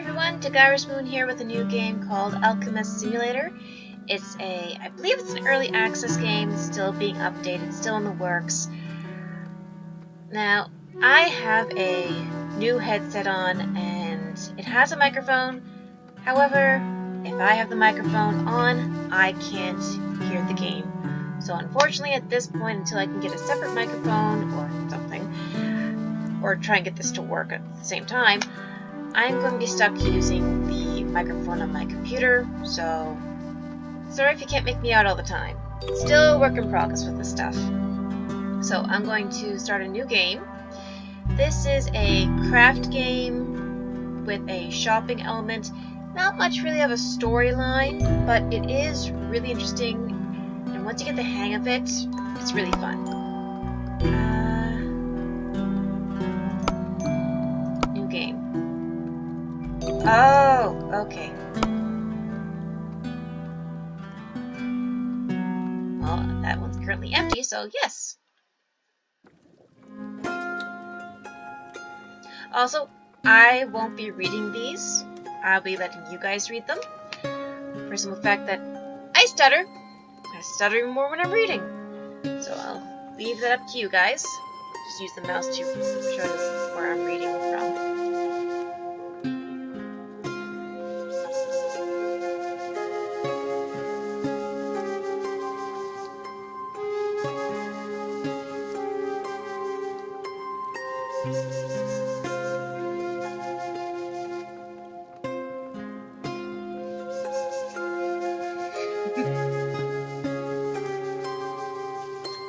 everyone, Dagara's Moon here with a new game called Alchemist Simulator. I believe it's an early access game, still being updated, still in the works. Now, I have a new headset on and it has a microphone. However, if I have the microphone on, I can't hear the game. So unfortunately at this point, until I can get a separate microphone or something, or try and get this to work at the same time, I'm going to be stuck using the microphone on my computer, so sorry if you can't make me out all the time. Still work in progress with this stuff. So I'm going to start a new game. This is a craft game with a shopping element. Not much really of a storyline, but it is really interesting, and once you get the hang of it, it's really fun. New game. Oh, okay. Well, that one's currently empty, so yes. Also, I won't be reading these. I'll be letting you guys read them. For some fact that I stutter. I stutter even more when I'm reading. So I'll leave that up to you guys. Just use the mouse to show where I'm reading from.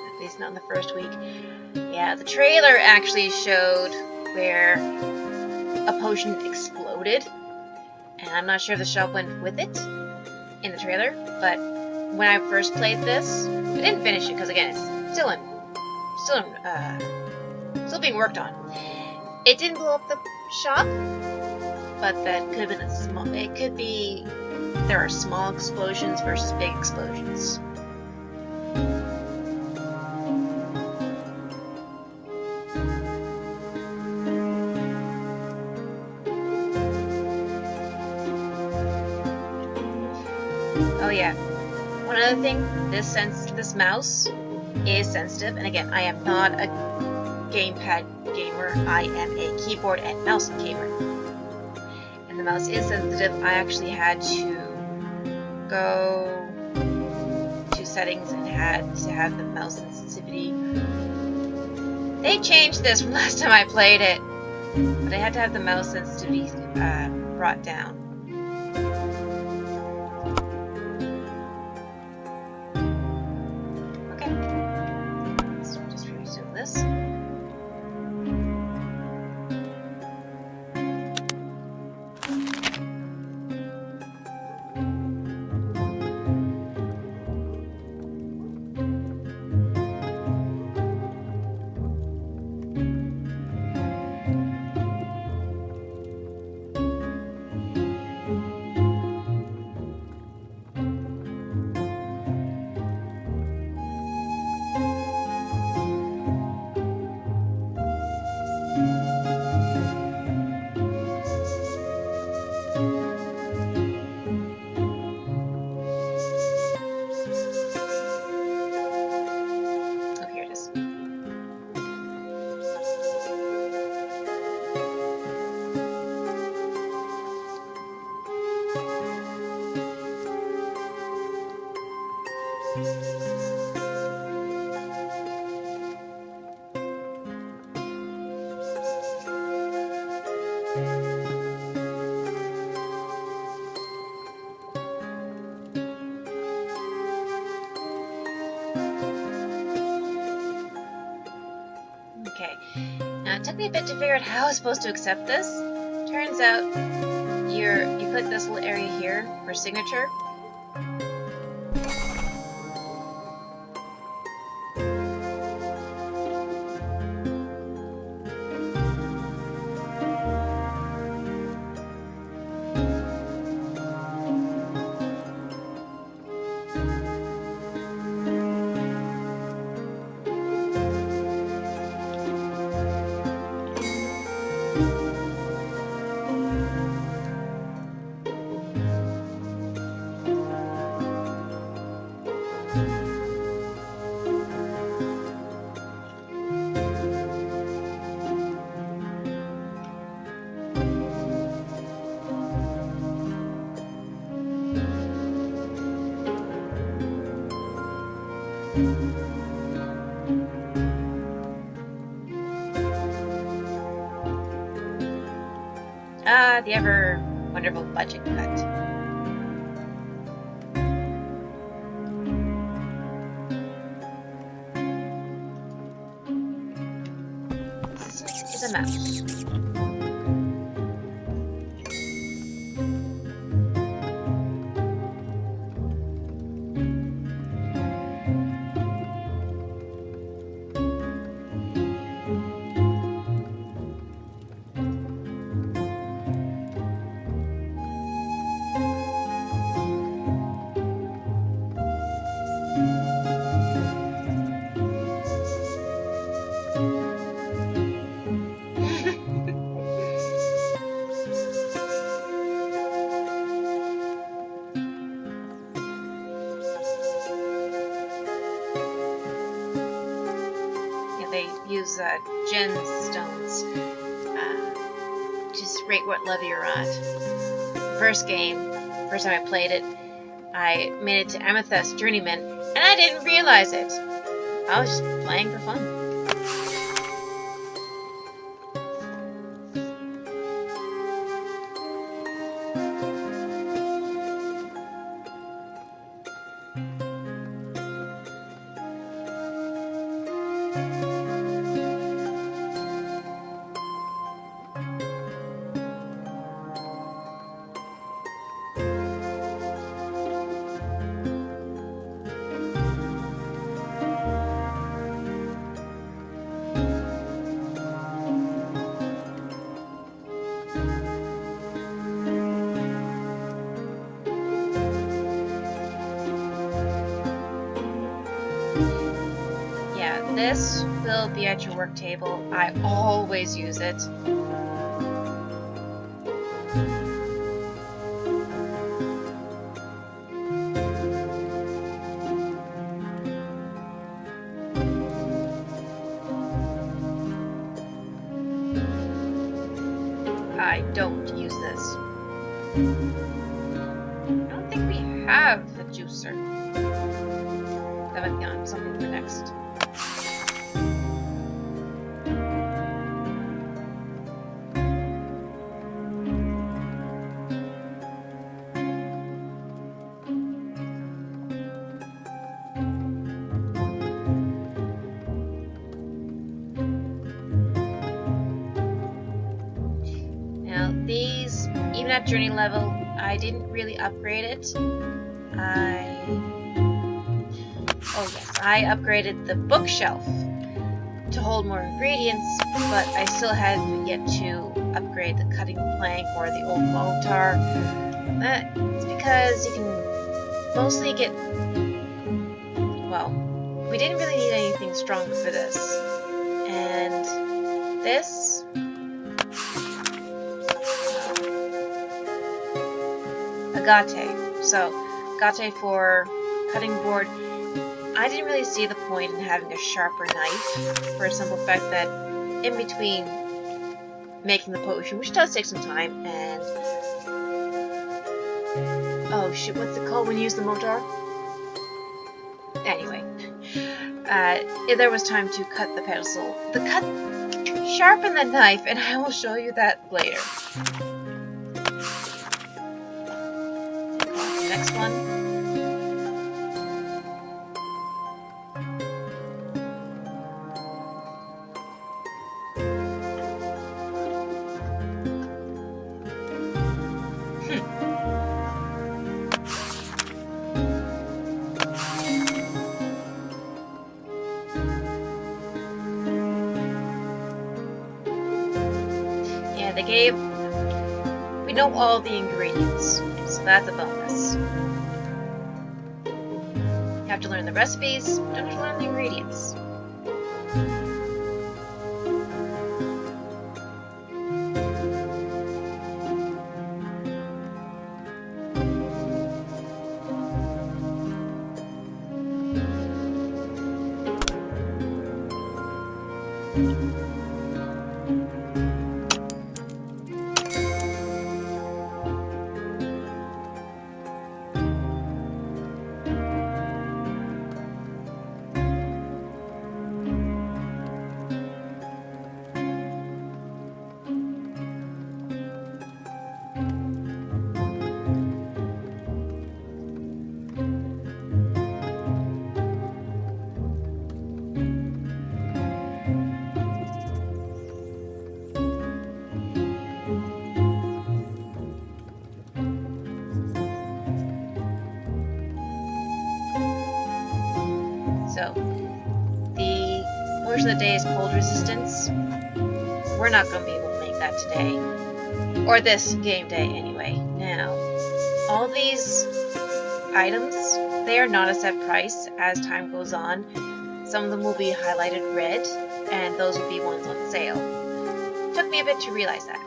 At least not in the first week. Yeah, the trailer actually showed where a potion exploded, and I'm not sure if the shop went with it in the trailer, but when I first played this, I didn't finish it because again, it's still being worked on. It didn't blow up the shop, but that could have been a small. It could be there are small explosions versus big explosions. Oh yeah, one other thing, this mouse is sensitive, and again, I am not a gamepad gamer, I am a keyboard and mouse gamer. And the mouse is sensitive. I actually had to go to settings and had to have the mouse sensitivity. They changed this from last time I played it, but I had to have the mouse sensitivity brought down. Okay, now it took me a bit to figure out how I was supposed to accept this. Turns out, you click this little area here for signature. Ah, the ever wonderful budget cut. This is a mouse. They use gemstones to rate what level you're at. First time I played it, I made it to Amethyst Journeyman, and I didn't realize it. I was just playing for fun. This will be at your work table. I always use it. I don't use this. I don't think we have a juicer. That might be on something for next. These, even at journey level, I didn't really upgrade it. Oh yes, I upgraded the bookshelf to hold more ingredients, but I still had yet to upgrade the cutting plank or the old mortar. It's because you can mostly get... Well, we didn't really need anything strong for this. And this... agate. So, agate for cutting board. I didn't really see the point in having a sharper knife for a simple fact that in between making the potion, which does take some time, and... Oh shit, what's it called when you use the mortar? Anyway, there was time to cut the pedestal. Sharpen the knife, and I will show you that later. Next one. Yeah, they gave... We know all the ingredients, so that's a bonus. You have to learn the recipes, you don't have to learn the ingredients. So, the potion of the day is cold resistance. We're not going to be able to make that today. Or this game day, anyway. Now, all these items, they are not a set price as time goes on. Some of them will be highlighted red, and those will be ones on sale. Took me a bit to realize that.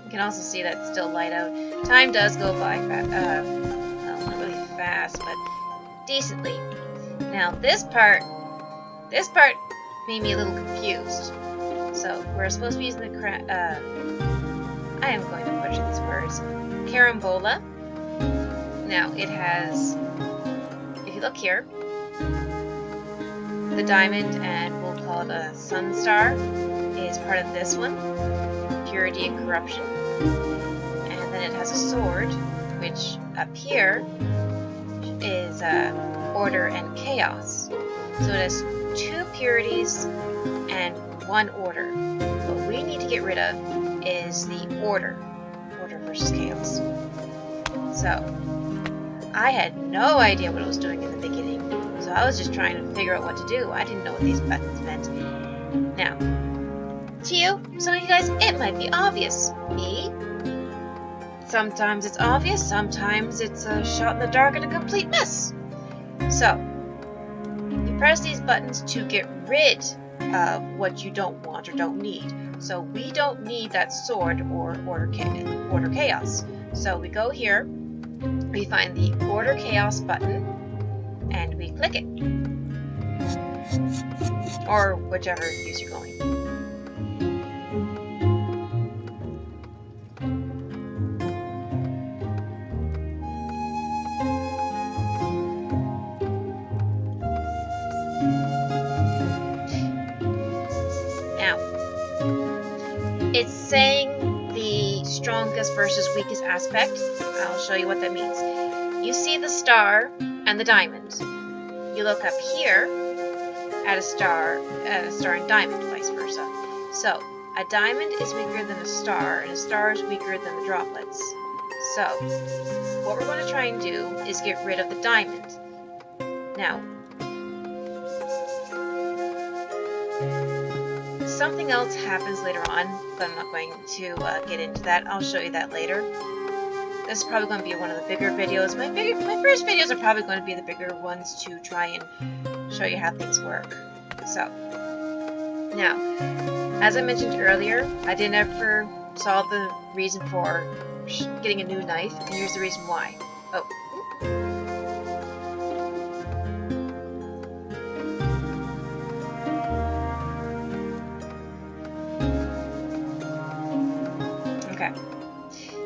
You can also see that it's still light out. Time does go by well, not really fast, but decently. Now this part made me a little confused. So we're supposed to be using the I am going to butcher these words. Carambola. Now it has, if you look here, the diamond, and we'll call it a sun star, is part of this one. Purity and corruption. And then it has a sword, which up here is order and chaos. So it has 2 purities and 1 order. What we need to get rid of is the order versus chaos. So I had no idea what I was doing in the beginning, so I was just trying to figure out what to do. I didn't know what these buttons meant. Now, to you, some of you guys, it might be obvious. Me? Sometimes it's obvious, sometimes it's a shot in the dark and a complete mess. So, you press these buttons to get rid of what you don't want or don't need. So we don't need that sword or order chaos. So we go here, we find the order chaos button, and we click it. Or whichever use you're going. It's saying the strongest versus weakest aspect. I'll show you what that means. You see the star and the diamond. You look up here at a star and diamond, vice versa. So, a diamond is weaker than a star, and a star is weaker than the droplets. So, what we're going to try and do is get rid of the diamond. Now, something else happens later on, but I'm not going to get into that. I'll show you that later. This is probably going to be one of the bigger videos. My first videos are probably going to be the bigger ones to try and show you how things work. So, now, as I mentioned earlier, I didn't ever solve the reason for getting a new knife, and here's the reason why. Oh. Okay,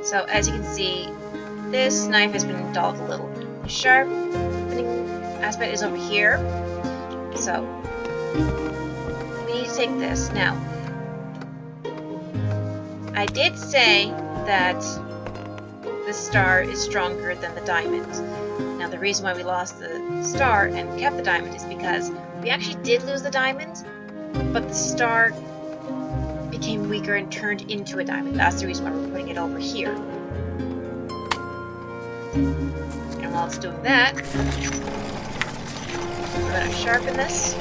so as you can see, this knife has been dulled a little. The sharpening aspect is over here, so we need to take this. Now, I did say that the star is stronger than the diamond. Now, the reason why we lost the star and kept the diamond is because we actually did lose the diamond, but the star became weaker and turned into a diamond. That's the reason why we're putting it over here. And while it's doing that, we're going to sharpen this.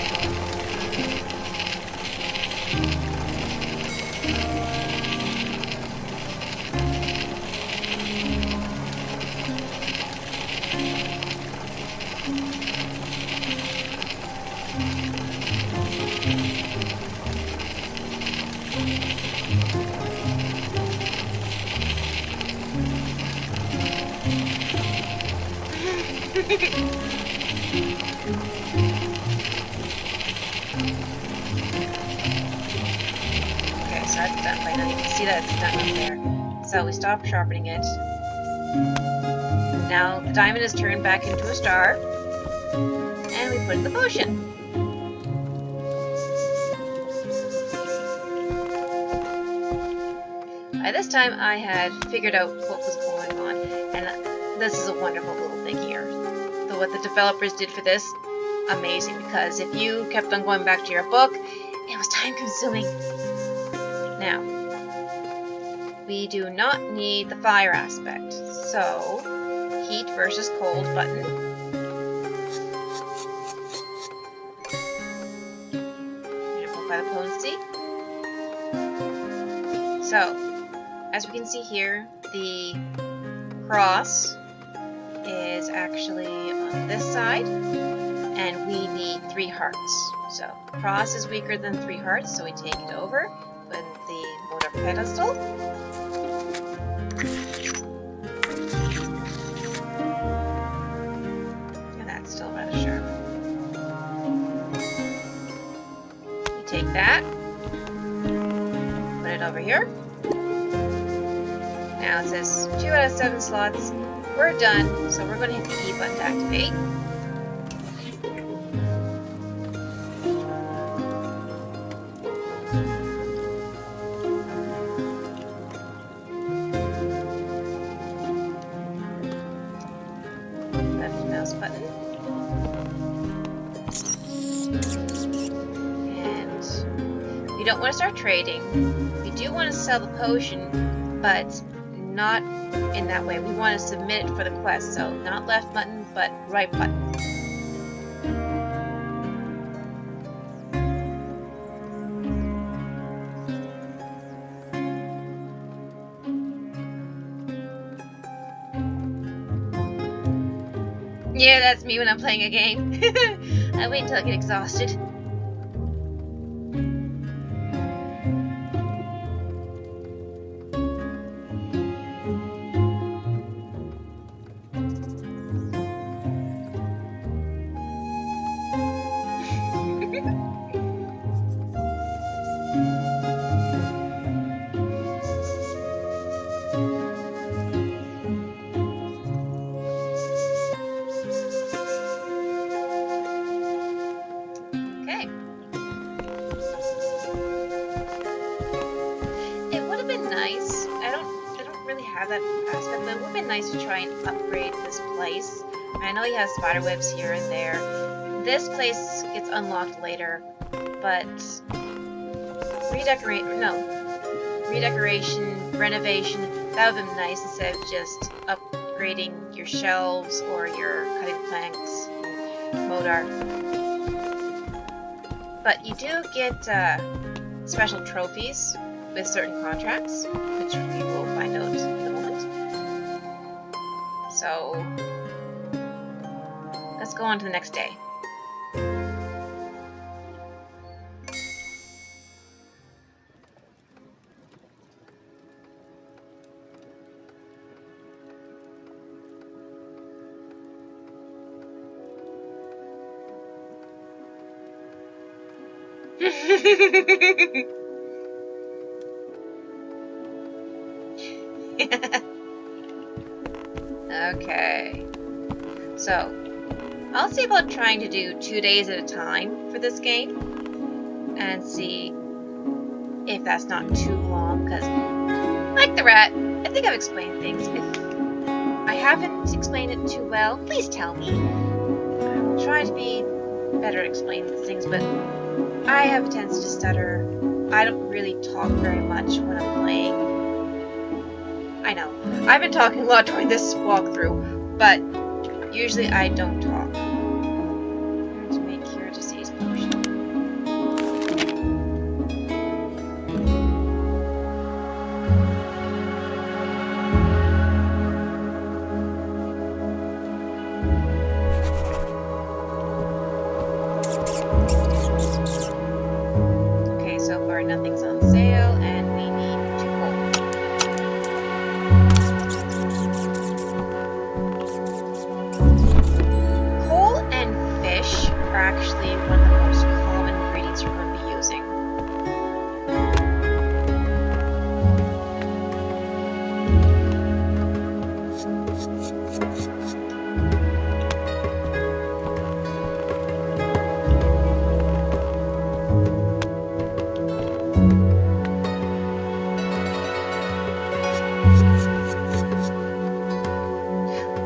Okay, so that's done by now. You can see that it's done up there. So we stop sharpening it. Now the diamond is turned back into a star. And we put in the potion. this time I had figured out what was going on, and this is a wonderful little thing here. What the developers did for this, amazing, because if you kept on going back to your book, it was time consuming. Now, we do not need the fire aspect, so heat versus cold button. By the potency. So, as we can see here, the cross is actually on this side, and we need 3 hearts. So, cross is weaker than 3 hearts, so we take it over with the motor pedestal. And that's still rather sharp. We take that, put it over here. Now it says 2 out of 7 slots. We're done, so we're going to hit the E button to activate. Left mouse button. And we don't want to start trading. We do want to sell the potion, but not in that way. We want to submit it for the quest, so not left button, but right button. Yeah, that's me when I'm playing a game. I wait until I get exhausted. That aspect, but it would have been nice to try and upgrade this place. I know he has spider webs here and there. This place gets unlocked later, but redecoration, renovation, that would have been nice instead of just upgrading your shelves or your cutting planks and mode art. But you do get special trophies with certain contracts, which we will find out in a moment. So, let's go on to the next day. Okay, so I'll see about trying to do 2 days at a time for this game and see if that's not too long, because like the rat, I think I've explained things. If I haven't explained it too well, please tell me. I will try to be better at explaining things, but I have a tendency to stutter. I don't really talk very much when I'm playing. I know, I've been talking a lot during this walkthrough, but usually I don't talk. To make cure disease potion. Okay, so far nothing's on sale, and we need 2 coal. Coal and fish are actually one of the most common ingredients you're going to be using.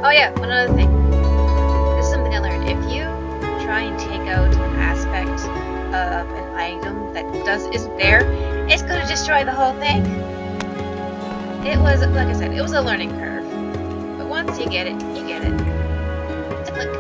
Oh yeah, one other thing. This is something I learned. If you try and take out an aspect of an item that isn't there, it's going to destroy the whole thing. It was, like I said, it was a learning curve. But once you get it, you get it. Click.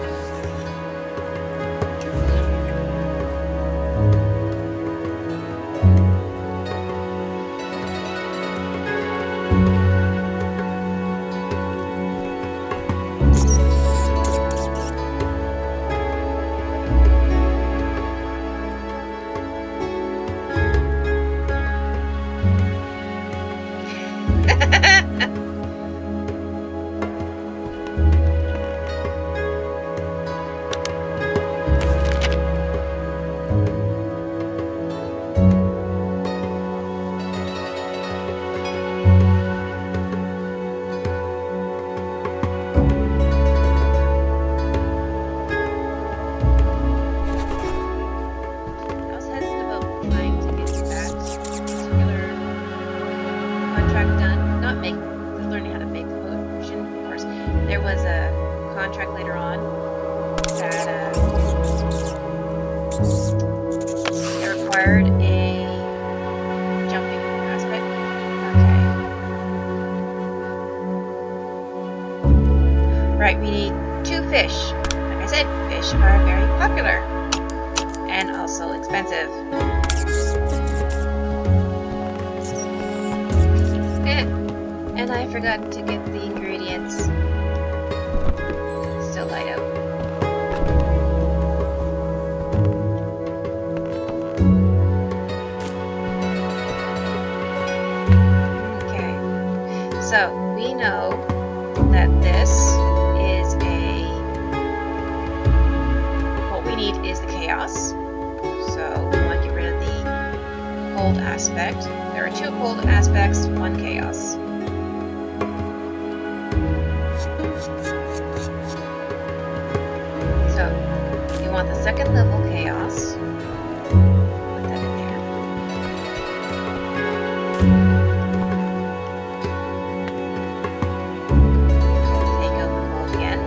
Right, we need 2 fish. Like I said, fish are very popular and also expensive. And I forgot to get the ingredients. Still light out. Okay, so we know that this is what we need is the chaos. So we want to get rid of the cold aspect. There are 2 cold aspects, 1 chaos. So you want the 2nd level chaos. Put that in there. Take out the cold again.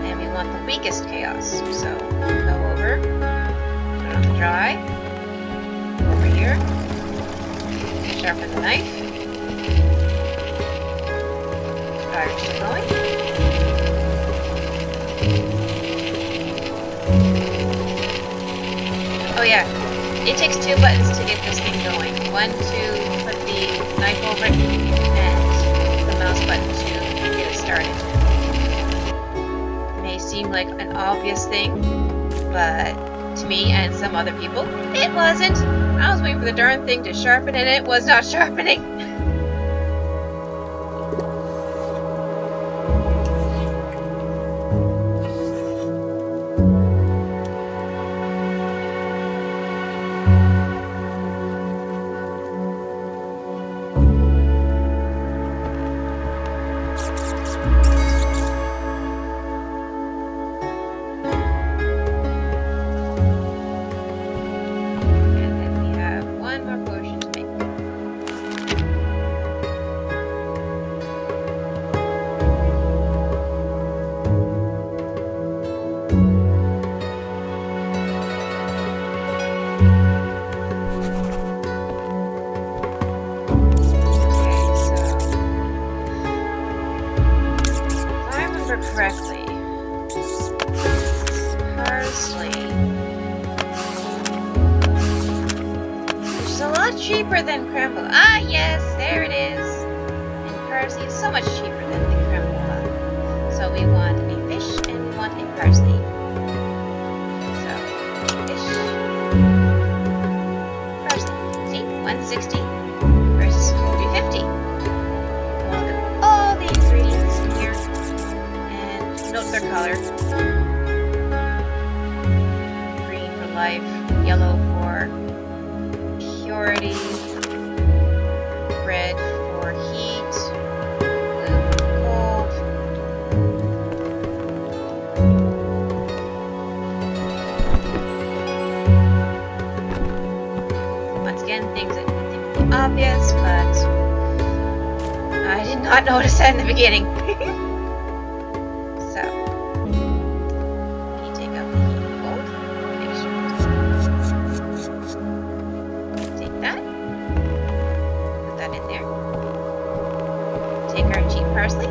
And we want the weakest chaos. So go over, put it on the dry. Over here. Sharpen the knife. Fire's still going. Oh yeah, it takes 2 buttons to get this thing going. 1 to put the knife over it, and the mouse button to get it started. It may seem like an obvious thing, but to me and some other people, it wasn't. I was waiting for the darn thing to sharpen and it was not sharpening. Correctly. Parsley. Which is a lot cheaper than creme. Ah, yes, there it is. And parsley is so much cheaper than the creme. So we want a fish and we want a parsley. So, fish. Parsley. See? 160 versus 350. All the ingredients in here. Note their color. Green for life, yellow for purity, red for heat, blue for cold. Once again, things that would be obvious, but I did not notice that in the beginning. So, you take out the gold. Make sure. Take that. Put that in there. Take our cheap parsley.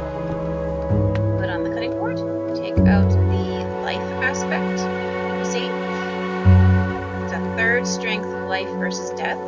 Put on the cutting board. Take out the life aspect. See? It's a third strength of life versus death.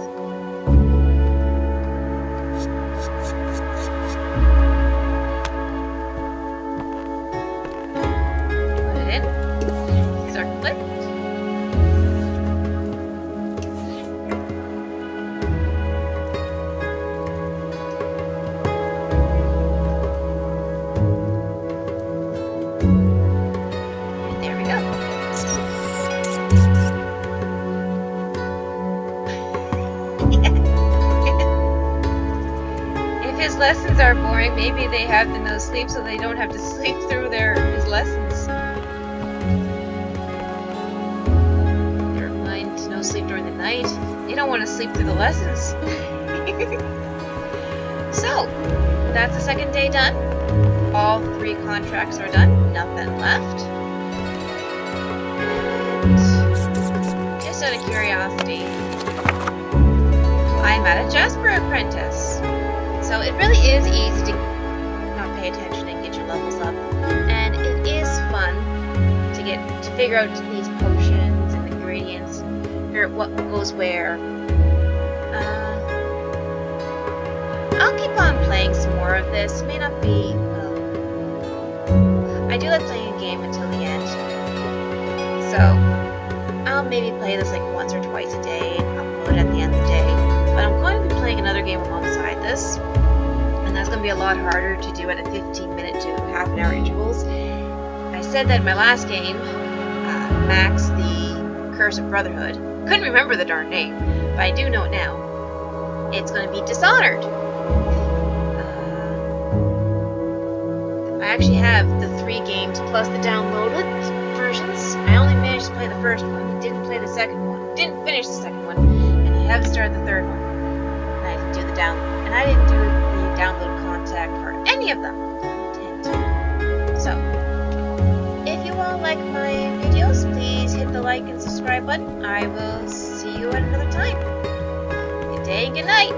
Lessons are boring. Maybe they have the no sleep so they don't have to sleep through his lessons. Never mind, no sleep during the night. They don't want to sleep through the lessons. So, that's the second day done. All 3 contracts are done. Nothing left. And just out of curiosity, I'm at a Jasper apprentice. So it really is easy to not pay attention and get your levels up, and it is fun to figure out these potions and ingredients, figure out what goes where. I'll keep on playing some more of this. May not be, well, I do like playing a game until the end, so I'll maybe play this like once or twice a day and upload it at the end of the day. But I'm going to be playing another game alongside this, and that's going to be a lot harder to do at a 15-minute to half-an-hour intervals. I said that in my last game, Max the Curse of Brotherhood, couldn't remember the darn name, but I do know it now. It's going to be Dishonored. I actually have the 3 games plus the downloaded versions. I only managed to play the first one, didn't play the second one, didn't finish the second one, and I haven't started the third one. I didn't do the download, and I didn't do the download contact for any of them. So, if you all like my videos, please hit the like and subscribe button. I will see you at another time. Good day and good night.